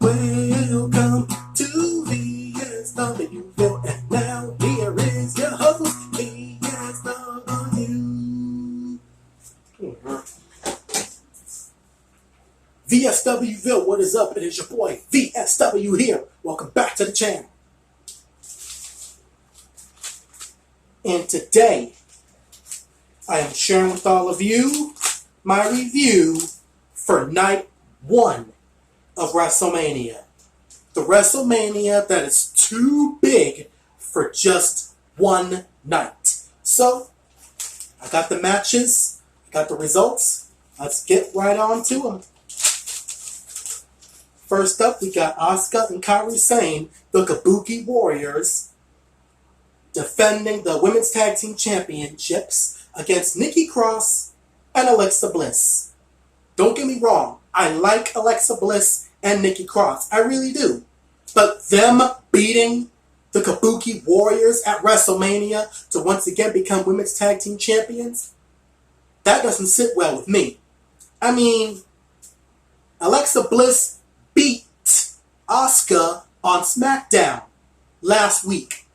Welcome to VSWville, and now here is your host, VSW. VSWville, what is up? It is your boy, VSW here. Welcome back to the channel. And today, I am sharing with all of you my review for night 1 of WrestleMania. The WrestleMania that is too big for just one night. So, I got the matches, I got the results. Let's get right on to them. First up, we got Asuka and Kairi Sane, the Kabuki Warriors, defending the Women's Tag Team Championships against Nikki Cross and Alexa Bliss. Don't get me wrong, I like Alexa Bliss and Nikki Cross. I really do. But them beating the Kabuki Warriors at WrestleMania to once again become Women's Tag Team Champions, that doesn't sit well with me. I mean, Alexa Bliss beat Asuka on SmackDown last week.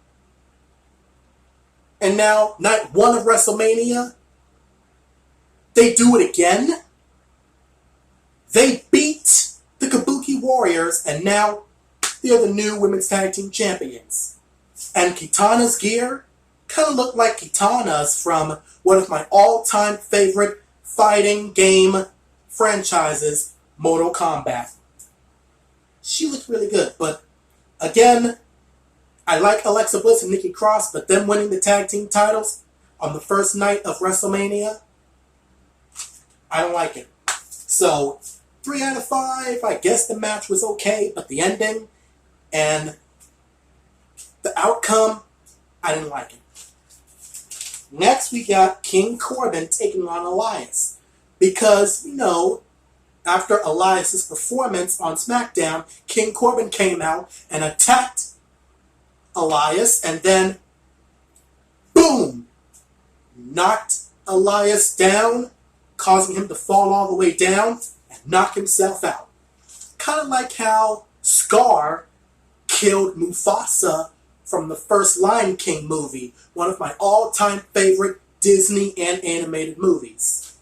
And now, night 1 of WrestleMania, they do it again? They beat the Kabuki Warriors, and now they're the new Women's Tag Team Champions. And Kitana's gear kind of looked like Kitana's from one of my all-time favorite fighting game franchises, Mortal Kombat. She looked really good, but again, I like Alexa Bliss and Nikki Cross, but them winning the tag team titles on the first night of WrestleMania, I don't like it. So, 3 out of 5, I guess the match was okay, but the ending and the outcome, I didn't like it. Next, we got King Corbin taking on Elias. Because, you know, after Elias' performance on SmackDown, King Corbin came out and attacked Elias, and then, boom, knocked Elias down, causing him to fall all the way down and knock himself out. Kind of like how Scar killed Mufasa from the first Lion King movie, one of my all-time favorite Disney and animated movies.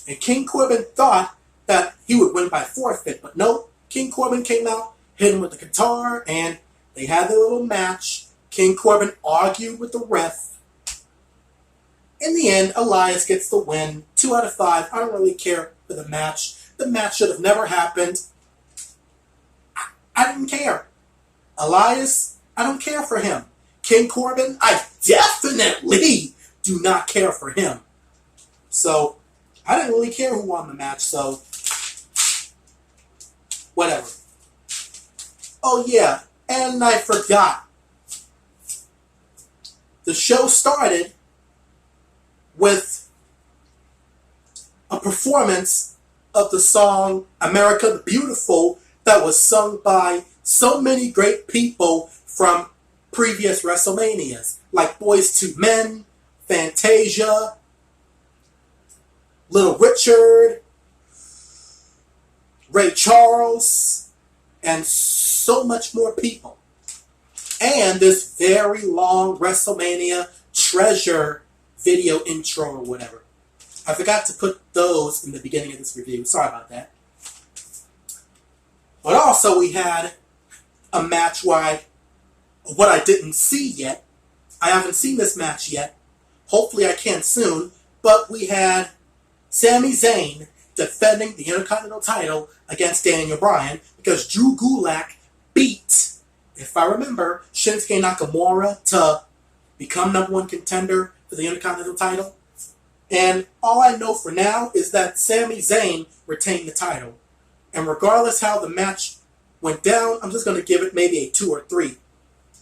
And King Corbin thought that he would win by forfeit, but no, King Corbin came out, hit him with the guitar, and they had their little match. King Corbin argued with the ref. In the end, Elias gets the win. 2 out of 5. I don't really care for the match. The match should have never happened. I didn't care. Elias, I don't care for him. King Corbin, I definitely do not care for him. So, I didn't really care who won the match, so whatever. Oh yeah, and I forgot. The show started with a performance of the song America the Beautiful that was sung by so many great people from previous WrestleManias, like Boyz II Men, Fantasia, Little Richard, Ray Charles, and so much more people. And this very long WrestleMania treasure video intro or whatever. I forgot to put those in the beginning of this review. Sorry about that. But also we had a match what I didn't see yet. I haven't seen this match yet. Hopefully I can soon. But we had Sami Zayn defending the Intercontinental title against Daniel Bryan because Drew Gulak beat, if I remember, Shinsuke Nakamura to become #1 contender for the Intercontinental title. And all I know for now is that Sami Zayn retained the title. And regardless how the match went down, I'm just going to give it maybe a 2 or 3.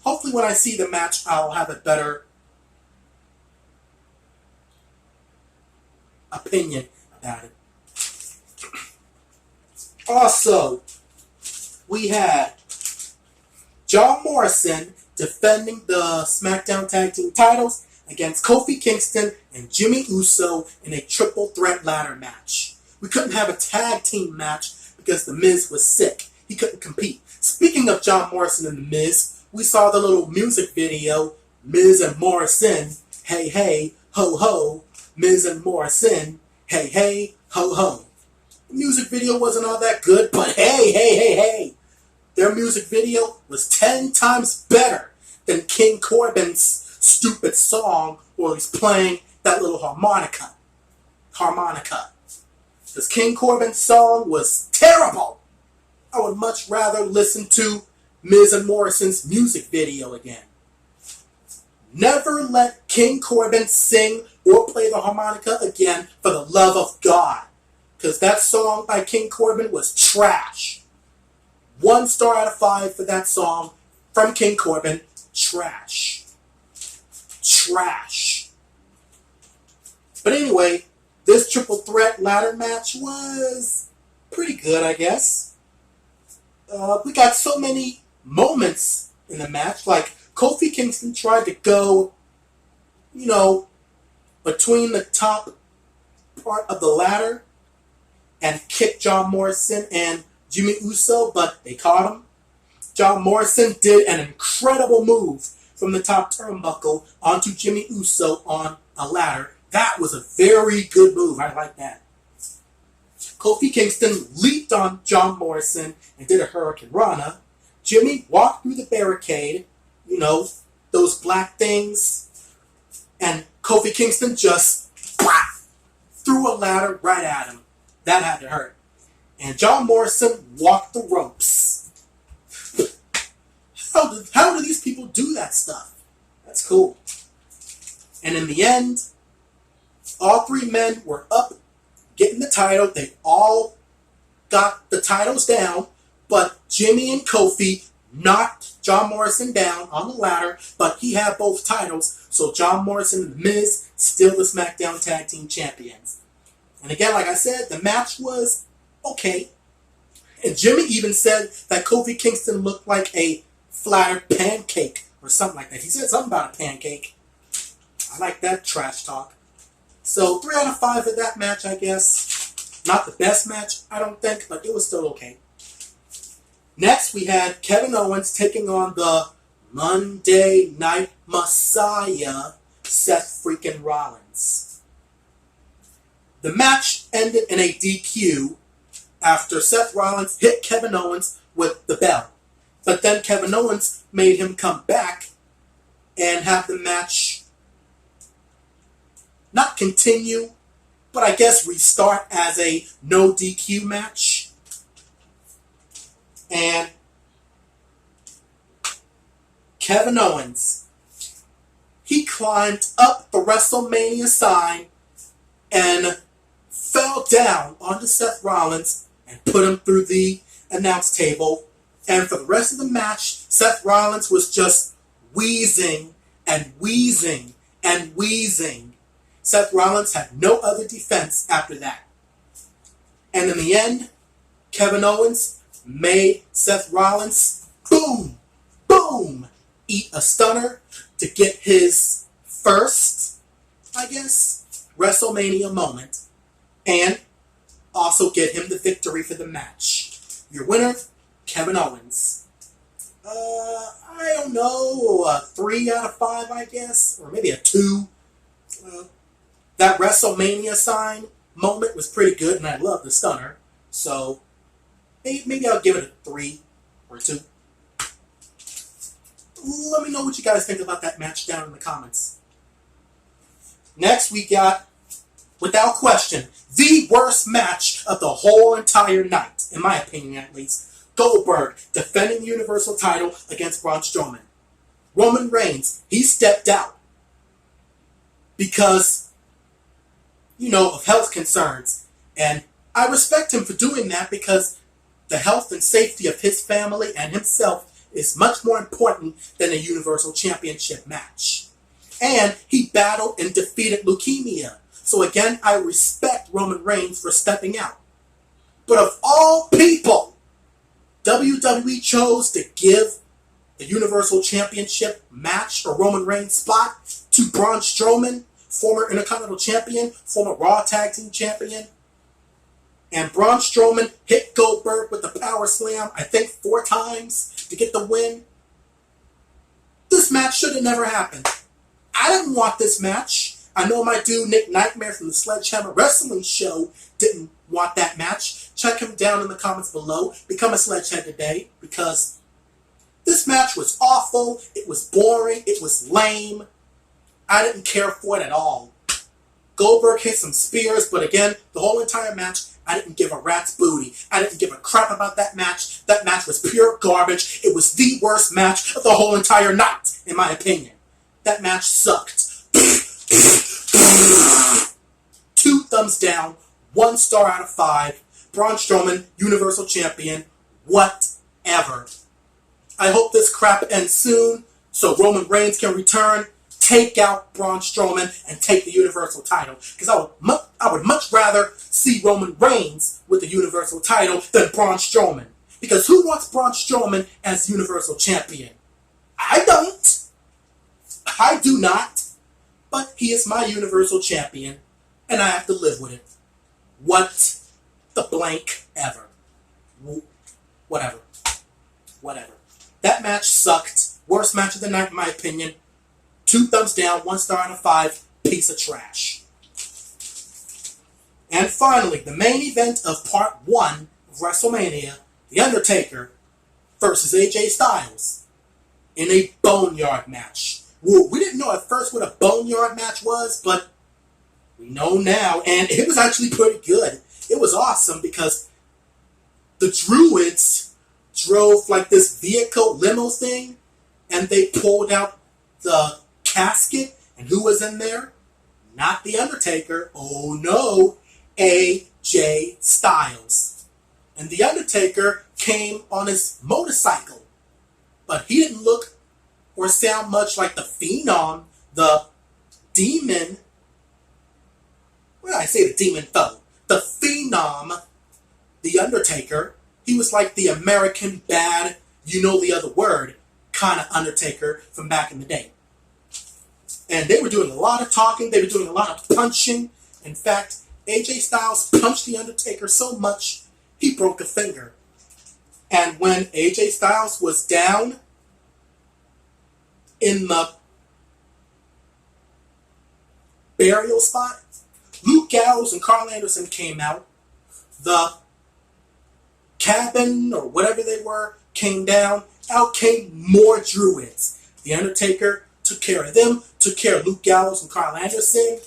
Hopefully when I see the match, I'll have a better opinion about it. Also, we had John Morrison defending the SmackDown Tag Team titles against Kofi Kingston and Jimmy Uso in a triple threat ladder match. We couldn't have a tag team match because The Miz was sick. couldn't compete. Speaking of John Morrison and The Miz, we saw the little music video, Miz and Morrison, hey, hey, ho, ho, Miz and Morrison, hey, hey, ho, ho. The music video wasn't all that good, but hey, hey, hey, hey. Their music video was 10 times better than King Corbin's stupid song where he's playing that little harmonica. Because King Corbin's song was terrible. I would much rather listen to Miz and Morrison's music video again. Never let King Corbin sing or play the harmonica again for the love of God. Because that song by King Corbin was trash. 1 star out of 5 for that song from King Corbin. Trash. Trash. But anyway, this triple threat ladder match was pretty good, I guess. We got so many moments in the match. Like, Kofi Kingston tried to go, between the top part of the ladder and kick John Morrison and Jimmy Uso, but they caught him. John Morrison did an incredible move from the top turnbuckle onto Jimmy Uso on a ladder. That was a very good move. I like that. Kofi Kingston leaped on John Morrison and did a Hurricane Rana. Jimmy walked through the barricade, those black things, and Kofi Kingston just threw a ladder right at him. That had to hurt. And John Morrison walked the ropes. How do these people do that stuff? That's cool. And in the end, all 3 men were up getting the title. They all got the titles down, but Jimmy and Kofi knocked John Morrison down on the ladder, but he had both titles, so John Morrison and The Miz still the SmackDown Tag Team Champions. And again, like I said, the match was okay. And Jimmy even said that Kofi Kingston looked like a flattered pancake or something like that. He said something about a pancake. I like that trash talk. So 3 out of 5 for that match, I guess. Not the best match, I don't think, but it was still okay. Next, we had Kevin Owens taking on the Monday Night Messiah, Seth freaking Rollins. The match ended in a DQ after Seth Rollins hit Kevin Owens with the bell. But then Kevin Owens made him come back and have the match not continue, but I guess restart as a no DQ match. And Kevin Owens, he climbed up the WrestleMania sign and fell down onto Seth Rollins and put him through the announce table. And for the rest of the match, Seth Rollins was just wheezing and wheezing and wheezing. Seth Rollins had no other defense after that. And in the end, Kevin Owens made Seth Rollins, boom, boom, eat a stunner to get his first, I guess, WrestleMania moment, and also get him the victory for the match. Your winner, Kevin Owens. I don't know, a 3 out of 5, I guess, or maybe a 2. That WrestleMania sign moment was pretty good, and I love the stunner, so maybe I'll give it a 3 or 2. Let me know what you guys think about that match down in the comments. Next, we got, without question, the worst match of the whole entire night, in my opinion at least. Goldberg defending the Universal title against Braun Strowman. Roman Reigns, he stepped out because, of health concerns. And I respect him for doing that because the health and safety of his family and himself is much more important than a Universal Championship match. And he battled and defeated leukemia. So again, I respect Roman Reigns for stepping out. But of all people, WWE chose to give the Universal Championship match or Roman Reigns spot to Braun Strowman, former Intercontinental Champion, former Raw Tag Team Champion. And Braun Strowman hit Goldberg with the power slam, I think 4 times to get the win. This match should have never happened. I didn't want this match. I know my dude Nick Nightmare from the Sledgehammer Wrestling Show didn't want that match. Check him down in the comments below. Become a Sledgehead today, because this match was awful. It was boring. It was lame. I didn't care for it at all. Goldberg hit some spears, but again, the whole entire match, I didn't give a rat's booty. I didn't give a crap about that match. That match was pure garbage. It was the worst match of the whole entire night, in my opinion. That match sucked. 2 thumbs down, 1 star out of 5. Braun Strowman, Universal Champion, whatever. I hope this crap ends soon so Roman Reigns can return, take out Braun Strowman, and take the Universal title. Because I would much rather see Roman Reigns with the Universal title than Braun Strowman. Because who wants Braun Strowman as Universal Champion? I don't. I do not. But he is my Universal Champion, and I have to live with it. What the blank ever. Whatever. That match sucked. Worst match of the night, in my opinion. 2 thumbs down, 1 star out of 5. Piece of trash. And finally, the main event of Part 1 of WrestleMania, The Undertaker versus AJ Styles in a Boneyard match. We didn't know at first what a Boneyard match was, but we know now, and it was actually pretty good. It was awesome because the Druids drove like this vehicle limo thing, and they pulled out the casket, and who was in there? Not The Undertaker. Oh no, AJ Styles. And The Undertaker came on his motorcycle, but he didn't look or sound much like the Phenom, the demon. What did I say? The demon foe. The Phenom, The Undertaker. He was like the American bad, you know the other word, kind of Undertaker from back in the day. And they were doing a lot of talking. They were doing a lot of punching. In fact, AJ Styles punched The Undertaker so much, he broke a finger. And when AJ Styles was down in the burial spot, Luke Gallows and Carl Anderson came out. The cabin, or whatever they were, came down. Out came more Druids. The Undertaker took care of them, took care of Luke Gallows and Carl Anderson.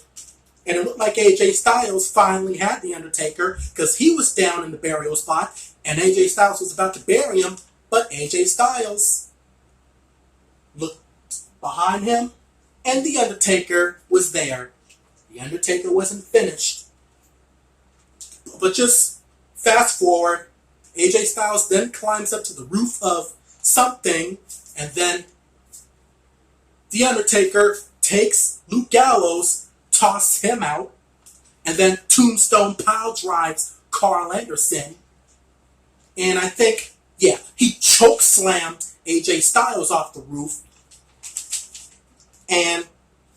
And it looked like AJ Styles finally had The Undertaker, because he was down in the burial spot, and AJ Styles was about to bury him, but AJ Styles looked behind him, and The Undertaker was there. The Undertaker wasn't finished. But just fast forward, AJ Styles then climbs up to the roof of something, and then The Undertaker takes Luke Gallows, tosses him out, and then Tombstone pile drives Carl Anderson. And I think, yeah, he choke slammed AJ Styles off the roof. And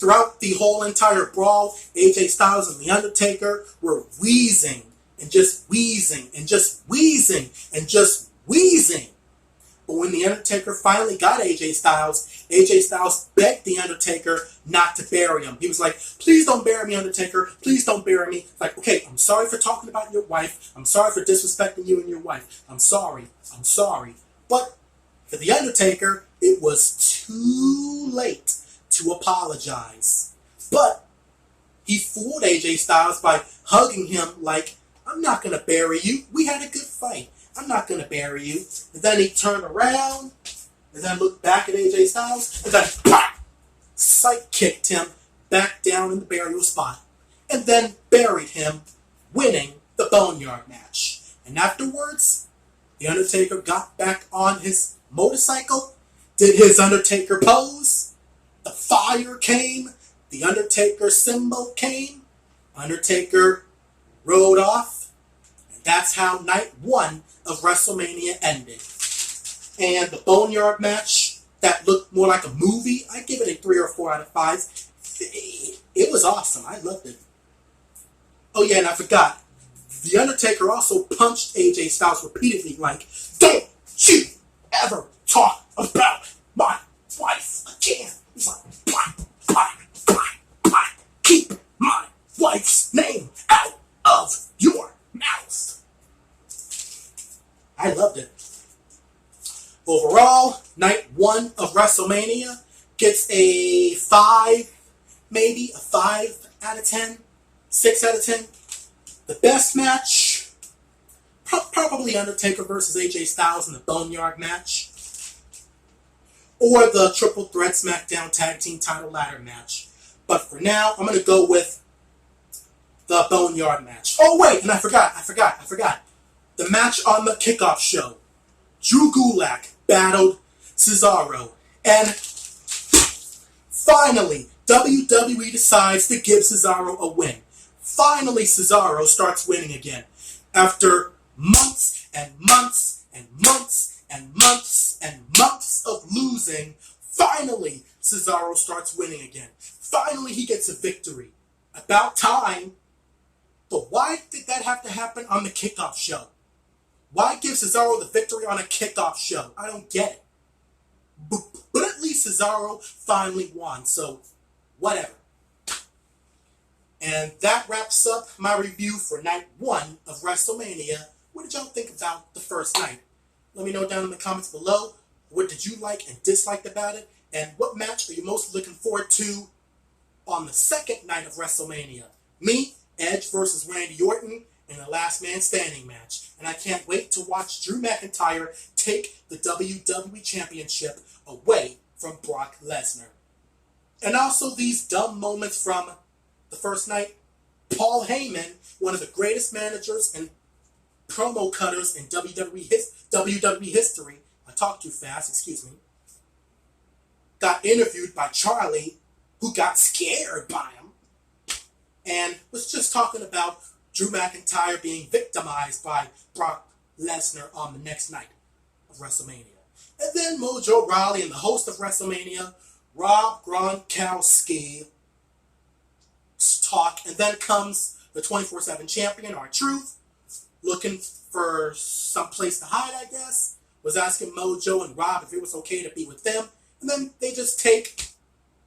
throughout the whole entire brawl, AJ Styles and The Undertaker were wheezing and just wheezing and just wheezing and just wheezing. But when The Undertaker finally got AJ Styles begged The Undertaker not to bury him. He was like, please don't bury me, Undertaker. Please don't bury me. Like, okay, I'm sorry for talking about your wife. I'm sorry for disrespecting you and your wife. I'm sorry. But for The Undertaker, it was too late to apologize. But he fooled AJ Styles by hugging him like, I'm not going to bury you. We had a good fight. I'm not going to bury you. And then he turned around and then looked back at AJ Styles and then pop, sight kicked him back down in the burial spot and then buried him, winning the Boneyard match. And afterwards, The Undertaker got back on his motorcycle, did his Undertaker pose. The fire came. The Undertaker symbol came. Undertaker rode off. And that's how night 1 of WrestleMania ended. And the Boneyard match, that looked more like a movie, I give it a 3 or 4 out of 5. It was awesome. I loved it. Oh yeah, and I forgot. The Undertaker also punched AJ Styles repeatedly, like, don't you ever talk about my wife again. He's like, blah, keep my wife's name out of your mouth. I loved it. Overall, night 1 of WrestleMania gets a 5, maybe a 5 out of 10, 6 out of 10. The best match, probably Undertaker versus AJ Styles in the Boneyard match, or the Triple Threat SmackDown Tag Team Title Ladder match. But for now, I'm going to go with the Boneyard match. Oh wait, and I forgot. The match on the kickoff show. Drew Gulak battled Cesaro. And finally, WWE decides to give Cesaro a win. Finally, Cesaro starts winning again. After months and months and months and months and months of losing, finally, Cesaro starts winning again. Finally, he gets a victory. About time. But why did that have to happen on the kickoff show? Why give Cesaro the victory on a kickoff show? I don't get it. But at least Cesaro finally won, so whatever. And that wraps up my review for night 1 of WrestleMania. What did y'all think about the first night? Let me know down in the comments below. What did you like and dislike about it? And what match are you most looking forward to on the second night of WrestleMania? Me, Edge versus Randy Orton in the Last Man Standing match. And I can't wait to watch Drew McIntyre take the WWE Championship away from Brock Lesnar. And also these dumb moments from the first night. Paul Heyman, one of the greatest managers and promo cutters in WWE history, I talked too fast, excuse me, got interviewed by Charlie, who got scared by him, and was just talking about Drew McIntyre being victimized by Brock Lesnar on the next night of WrestleMania. And then Mojo Rawley and the host of WrestleMania, Rob Gronkowski, talk, and then comes the 24/7 champion, R-Truth, looking for some place to hide, I guess, was asking Mojo and Rob if it was okay to be with them, and then they just take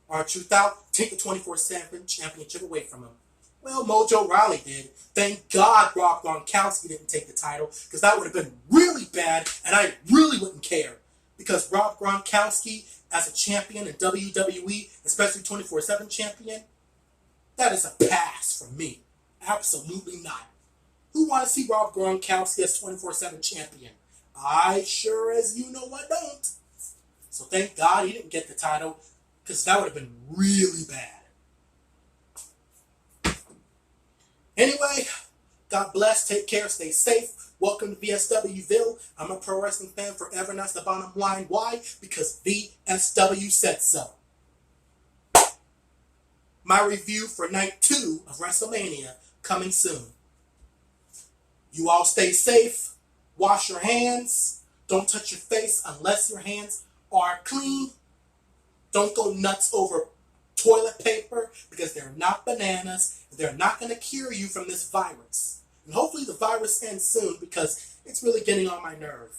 R-Truth out, take the 24/7 championship away from him. Well, Mojo Rawley did. Thank God Rob Gronkowski didn't take the title, because that would have been really bad, and I really wouldn't care. Because Rob Gronkowski, as a champion in WWE, especially 24/7 champion, that is a pass from me. Absolutely not. Who want to see Rob Gronkowski as 24/7 champion? I sure as you know I don't. So thank God he didn't get the title, because that would have been really bad. Anyway, God bless, take care, stay safe. Welcome to VSWville. I'm a pro wrestling fan forever, and that's the bottom line. Why? Because VSW said so. My review for night 2 of WrestleMania coming soon. You all stay safe. Wash your hands. Don't touch your face unless your hands are clean. Don't go nuts over toilet paper, because they're not bananas. They're not going to cure you from this virus. And hopefully the virus ends soon, because it's really getting on my nerve.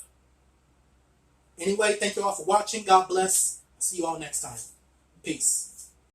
Anyway, thank you all for watching. God bless. I'll see you all next time. Peace.